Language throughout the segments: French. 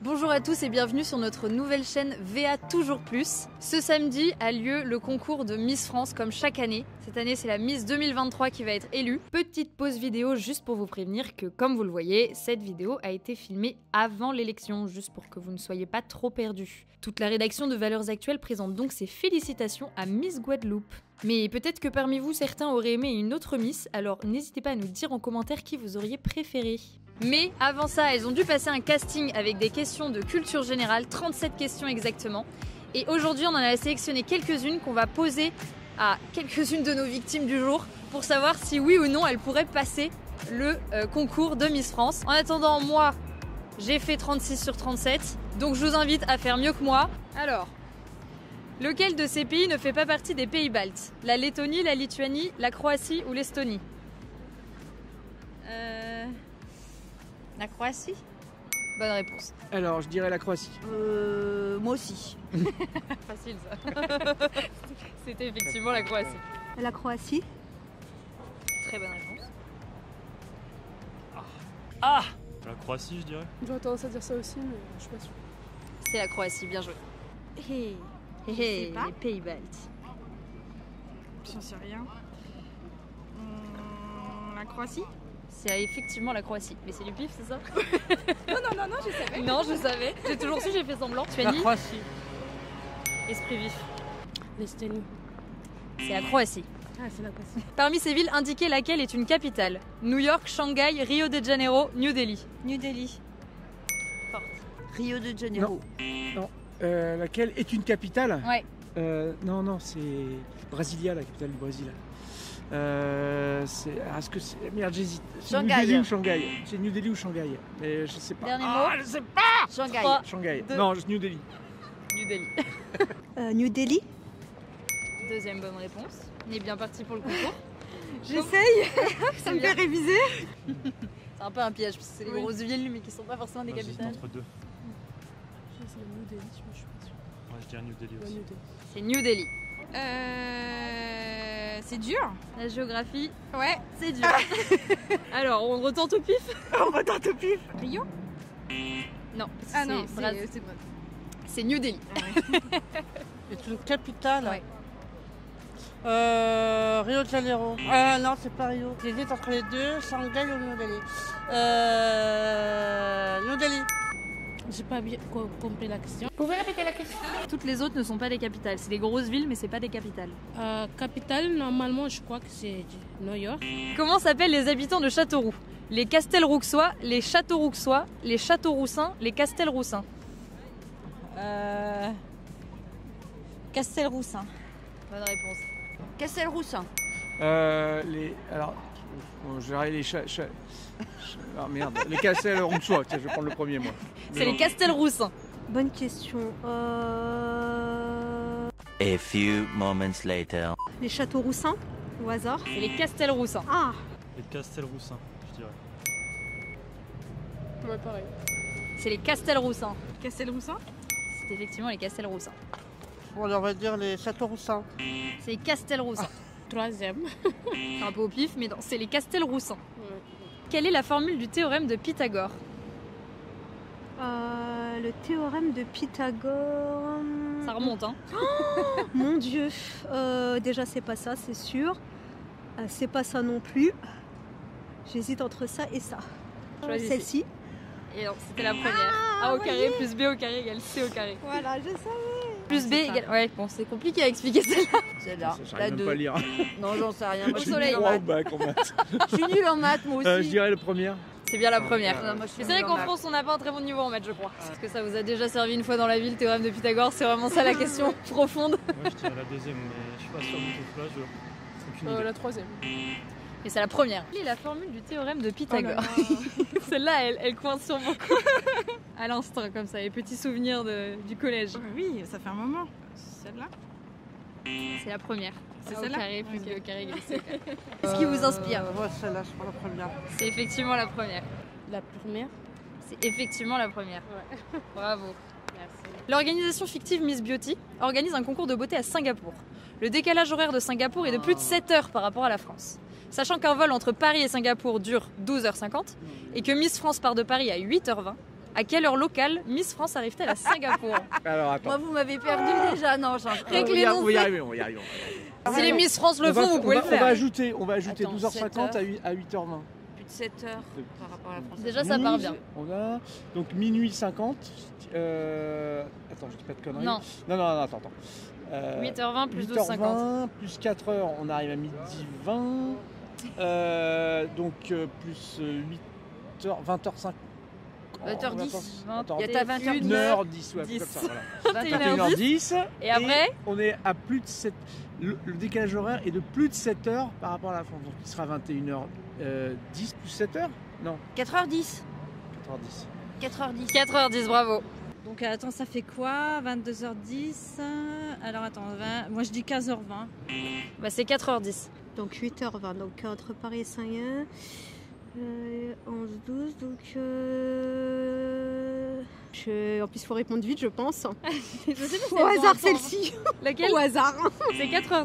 Bonjour à tous et bienvenue sur notre nouvelle chaîne VA Toujours Plus. Ce samedi a lieu le concours de Miss France comme chaque année. Cette année c'est la Miss 2023 qui va être élue. Petite pause vidéo juste pour vous prévenir que comme vous le voyez, cette vidéo a été filmée avant l'élection, juste pour que vous ne soyez pas trop perdus. Toute la rédaction de Valeurs Actuelles présente donc ses félicitations à Miss Guadeloupe. Mais peut-être que parmi vous certains auraient aimé une autre Miss, alors n'hésitez pas à nous dire en commentaire qui vous auriez préféré. Mais avant ça, elles ont dû passer un casting avec des questions de culture générale, 37 questions exactement. Et aujourd'hui, on en a sélectionné quelques-unes qu'on va poser à quelques-unes de nos victimes du jour pour savoir si oui ou non elles pourraient passer le concours de Miss France. En attendant, moi, j'ai fait 36 sur 37, donc je vous invite à faire mieux que moi. Alors, lequel de ces pays ne fait pas partie des pays baltes? La Lettonie, la Lituanie, la Croatie ou l'Estonie? La Croatie? Bonne réponse. Alors, je dirais la Croatie. Moi aussi. Facile ça. C'était effectivement la Croatie. La Croatie. Très bonne réponse. Ah, la Croatie, je dirais. J'aurais tendance à dire ça aussi, mais je suis pas sûre. C'est la Croatie, bien joué. Hey. Hé, sais pas. les pays baltes. J'en sais rien. La Croatie. C'est effectivement la Croatie. Mais c'est du pif, c'est ça? Non, je savais. Non, je savais. J'ai toujours su, j'ai fait semblant. Tu as La dit Croatie. esprit vif. L'Estonie. C'est la Croatie. Ah, c'est la Croatie. Parmi ces villes, indiquez laquelle est une capitale. New York, Shanghai, Rio de Janeiro, New Delhi. New Delhi. Forte. Rio de Janeiro. Laquelle est une capitale? Ouais. Non, c'est Brasilia, la capitale du Brésil. Est-ce que c'est... Merde, j'hésite. C'est New Shanghai. Delhi ou Shanghai? C'est New Delhi ou Shanghai? Mais je sais pas. Dernier Ah, mot. je sais pas. Shanghai. 3, Shanghai. 2. Non, New Delhi. New Delhi. New Delhi. Deuxième bonne réponse. On est bien parti pour le concours. J'essaye. Ça me bien. fait réviser. C'est un peu un piège parce que c'est des Oui. grosses villes mais qui sont pas forcément des J'hésite capitales. entre deux. C'est la New Delhi, mais je suis pas sûre. Ouais, je dirais New Delhi Ouais, aussi. New Delhi. C'est New Delhi. C'est dur. La géographie, Ouais. c'est dur. Alors, on retente au pif? On va dans tout pif. Rio. Non, parce que Ah non, Bras- c'est vrai. c'est New Delhi. C'est une capitale. Ouais. Rio de Janeiro. Non, c'est pas Rio. J'hésite entre les deux, Shanghai ou New Delhi. New Delhi. J'ai pas bien compris la question. Toutes les autres ne sont pas des capitales. C'est des grosses villes, mais c'est pas des capitales. Capitale, normalement, je crois que c'est New York. Comment s'appellent les habitants de Châteauroux? Les Castelrouxois, les Châteaurouxois, les Châteauroussins, les Castelroussins. Castelroussin. Bonne réponse. Castelroussin. Alors, je dirais les ah merde, les Castelrouxois. Tiens, je vais prendre le premier, moi. C'est les Castelroussins. Bonne question. A few moments later. Les Châteauroussins, au hasard. C'est les Castelroussins. Ah. Les Castelroussins, je dirais. Ouais, pareil. C'est les Castelroussins. Castelroussin. C'est effectivement les Castelroussins. Bon, on va dire les Châteauroussins. C'est les Castelroussins. Troisième. C'est un peu au pif, mais non, c'est les Castelroussins. Ouais. Quelle est la formule du théorème de Pythagore? Le théorème de Pythagore. Ça remonte, hein? Mon Dieu. Déjà, c'est pas ça, c'est sûr. C'est pas ça non plus. J'hésite entre ça et ça. Choisissez. Celle-ci. Et non, c'était la première. A au carré plus B au carré égale C au carré. Voilà, je savais. Plus B égale... Ouais, bon, c'est compliqué à expliquer celle-là. Celle-là. J'arrive même pas à lire. Non, j'en sais rien. Moi, Au je suis soleil. nulle en 3 au maths. bac en maths. Je suis nulle en maths, moi aussi. Je dirais le premier. C'est bien la première. Non, moi, je suis Mais c'est vrai nulle en qu'en maths. France, on n'a pas un très bon niveau en maths, je crois. Est-ce que ça vous a déjà servi une fois dans la vie, le théorème de Pythagore? C'est vraiment ça la question profonde. Moi, je dirais la deuxième, mais je suis pas sûr du tout. Là, je aucune idée. La troisième. Et c'est la première. Quelle est la formule du théorème de Pythagore? Oh là Celle-là, elle coince sur beaucoup. À l'instinct, comme ça, les petits souvenirs du collège. Oui, ça fait un moment. Celle-là. C'est la première. C'est A au celle-là carré plus B au carré égale C au carré. Qu'est-ce qui vous inspire? Ouais, celle-là, je prends la première. C'est effectivement la première. La première. C'est effectivement la première. Ouais. Bravo. Merci. L'organisation fictive Miss Beauty organise un concours de beauté à Singapour. Le décalage horaire de Singapour est de plus de 7 heures par rapport à la France. Sachant qu'un vol entre Paris et Singapour dure 12h50 et que Miss France part de Paris à 8h20, À quelle heure locale Miss France arrive-t-elle à Singapour? Alors attends. Moi, vous m'avez perdu déjà. Non, j'ai rien que On les va y arriver, on va y arriver. Si les Miss France le font, vous pouvez le On faire. va ajouter Attends, 12h50 à 8h20. Plus de 7 heures par rapport à la France. Déjà, ça part bien. On a donc minuit 50. Attends, je dis pas de conneries. Non. Non, attends. 8h20 plus 8h20 12h50. plus 4h, on arrive à midi 20. Donc plus 8h, 20h50. 20h10, 20, il y a ta 21h10, ouais, 10. comme ça, voilà. 21h10. 21h10. Et après on est à plus de 7. Le décalage horaire est de plus de 7 heures par rapport à la France. Donc il sera 21h10 plus 7 heures. Non, 4h10. 4h10. 4h10. 4h10, bravo. Donc attends, ça fait quoi? 22h10. Alors attends, moi je dis 15h20. Bah, c'est 4h10. Donc 8h20, donc entre Paris et Saint-Yen. 11-12, donc en plus il faut répondre vite je pense. Je sais pas si Au elles ont hasard un temps. celle-ci. Laquelle? Au hasard. C'est 4h10. Il y a trop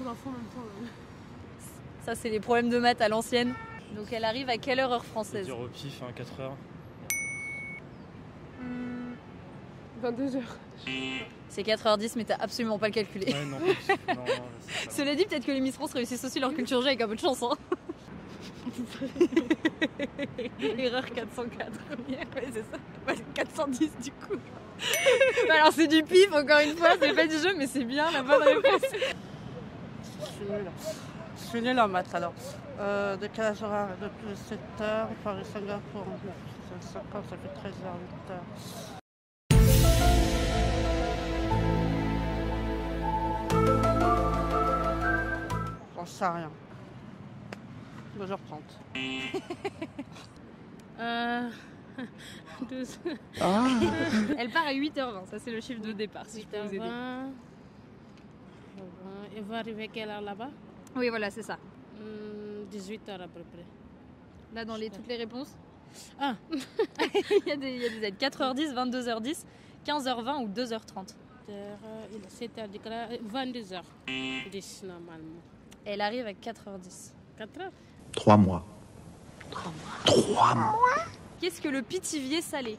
d'infos en même temps. Ça, c'est les problèmes de maths à l'ancienne. Donc elle arrive à quelle heure Je vais française? dire au pif, 4h. 22h. C'est 4h10, mais t'as absolument pas le calculé. Ouais, non, non, c'est pas Cela dit, peut-être que les Miss France réussissent aussi leur culture G avec un peu de chance. Hein. Erreur 404. Ouais, c'est ça. Ouais, 410 du coup. Alors c'est du pif, encore une fois, c'est pas du jeu, mais c'est bien la bonne réponse. Je suis nulle en maths alors. Décalage horaire de plus de 7 heures. Paris-Singapour, ça fait 13h, 8h. J'en sais rien. 2h30. 12. Elle part à 8h20, ça c'est le chiffre de départ, si je peux vous aider. 8h20. Elle va arriver quelle heure là-bas? Oui, voilà, c'est ça. 18h à peu près. Là, dans toutes les réponses, Ah, il y a des aides. 4h10, 22h10, 15h20 ou 2h30. 7h, 22h10 normalement. Elle arrive à 4h10. 4h? 3 mois. Qu'est-ce que le pitivier salé?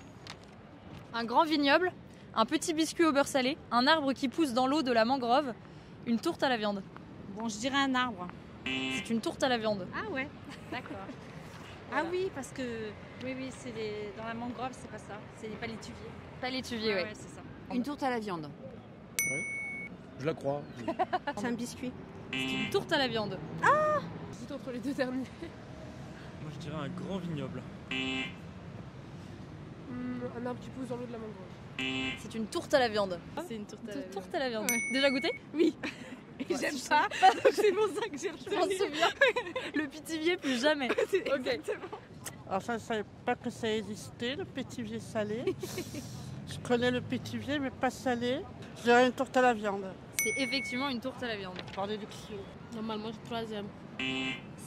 Un grand vignoble, un petit biscuit au beurre salé, un arbre qui pousse dans l'eau de la mangrove, une tourte à la viande. Bon, je dirais un arbre. C'est une tourte à la viande. Ah ouais, d'accord. Ah oui, parce que oui, c'est dans la mangrove, c'est pas ça. C'est pas l'étuvier. Pas l'étuvier, ouais. c'est ça. Une tourte à la viande. Je la crois. C'est un biscuit. C'est une tourte à la viande. J'hésite entre les deux derniers. Moi je dirais un grand vignoble. Un arbre qui pousse dans l'eau de la mangrove. C'est une tourte à la viande. C'est une tourte à la viande. Tourte à la viande. Ouais. Déjà goûté? Oui. Et j'aime pas, donc c'est pour ça que j'ai Je m'en souviens. Le pitivier, plus jamais. Exactement. Alors ça, je ne savais pas que ça existait, le pétivier salé. Je connais le pétivier, mais pas salé. Je dirais une tourte à la viande. C'est effectivement une tourte à la viande. Par déduction. Normalement, c'est 3e.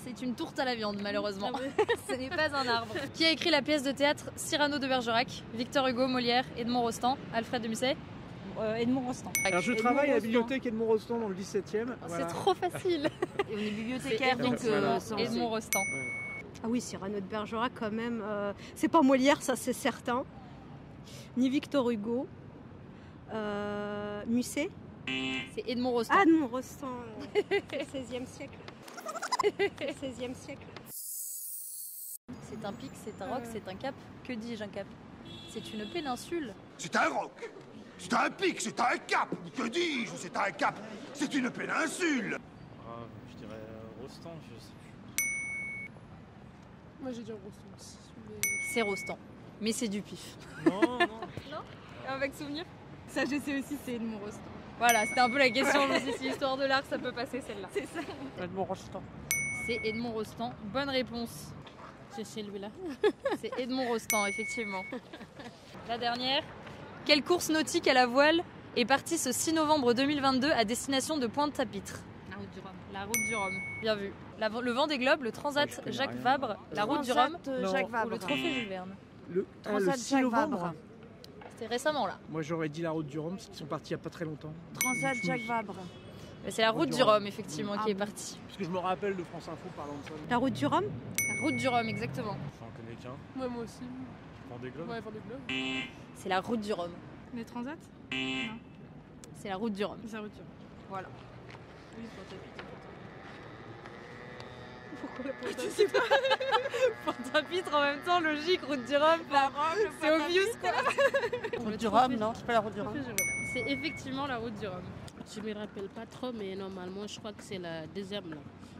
C'est une tourte à la viande, malheureusement. Ah ouais. Ce n'est pas un arbre. Qui a écrit la pièce de théâtre Cyrano de Bergerac? Victor Hugo, Molière, Edmond Rostand, Alfred de Musset? Edmond Rostand. Alors je Edmond travaille à la Rostand. bibliothèque Edmond Rostand dans le 17e. Oh, Voilà. c'est trop facile. Et on est C'est bibliothécaire, Edmond, donc voilà. ça, on Edmond sait. Rostand. Ah oui, Cyrano de Bergerac quand même. C'est pas Molière, ça c'est certain. Ni Victor Hugo. Musset. C'est Edmond Rostand. Ah non, Rostand. 16e siècle. 16e siècle. C'est un pic, c'est un roc, c'est un cap. Que dis-je, un cap? C'est une péninsule. C'est un roc, c'est un pic, c'est un cap. Que dis-je, c'est un cap, c'est une péninsule. Ah, je dirais Rostand, je sais plus. Moi j'ai dit un gros aussi. C'est Rostand. Mais c'est du pif. Non, non. Avec souvenir? Ça, je sais aussi, c'est Edmond Rostand. Voilà, c'était un peu la question. Je me suis dit, si l'histoire de l'art, ça peut passer celle-là. C'est ça. Edmond Rostand. C'est Edmond Rostand. Bonne réponse. C'est celui-là. C'est Edmond Rostand, effectivement. La dernière. Quelle course nautique à la voile est partie ce 6 novembre 2022 à destination de Pointe-à-Pitre? La route du Rhum. La route du Rhum. Bien vu. Le Vendée Globe, le Transat Je connais Jacques rien. Vabre, la route du Rhum Jacques ou Vabre. le trophée Jules Verne. Le Transat 6 Jacques novembre. Vabre. C'était récemment là. Moi j'aurais dit la route du Rhum parce qu'ils sont partis il n'y a pas très longtemps. Transat Jacques Vabre. Mais c'est la route du Rhum, effectivement, qui est partie. Parce que je me rappelle de France Info parlant de ça. La route du Rhum. La route du Rhum, exactement. J'en connais qu'un. Moi aussi. Vendée Globe. Ouais, Vendée Globe. C'est la route du Rhum. Les transats? C'est la route du Rhum. C'est la route du Rhum. Voilà. Oui, Pointe-à-Pitre. Pourquoi la porte Je sais pas. Pointe-à-Pitre en même temps, logique, route du Rhum. C'est obvious quoi. Route du Rhum, non, c'est pas la route du Rhum. C'est effectivement la route du Rhum. Je me rappelle pas trop, mais normalement, je crois que c'est la deuxième là.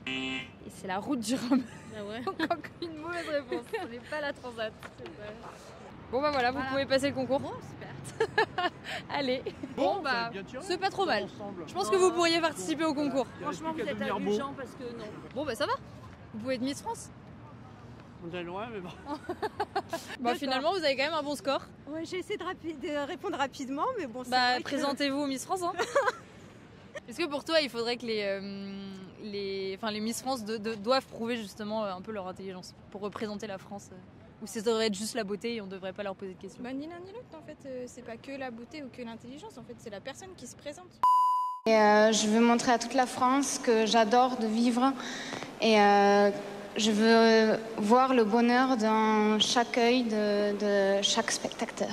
Et c'est la route du Rhum. Ah ouais. Encore une mauvaise réponse. Ce n'est pas la transat. Bon bah voilà, vous pouvez passer le concours. Bon, super. Allez. Bon, Bon ça bah, va être bien tiré, c'est pas trop mal. ensemble. Je pense que vous pourriez participer au concours. Il reste Franchement, plus vous qu'à êtes devenir beau. indulgents parce que non. Bon bah ça va. Vous pouvez être Miss France. On est loin, mais bon. Bah finalement, vous avez quand même un bon score. Ouais, j'ai essayé de répondre rapidement, mais bon, c'est Bah vrai que- présentez-vous aux Miss France. Hein. Est-ce que pour toi, il faudrait que les Miss France doivent prouver justement un peu leur intelligence pour représenter la France ou ça devrait être juste la beauté et on devrait pas leur poser de questions? Bah, ni l'un ni l'autre en fait, c'est pas que la beauté ou que l'intelligence, en fait c'est la personne qui se présente. Et je veux montrer à toute la France que j'adore de vivre et je veux voir le bonheur dans chaque œil de chaque spectateur.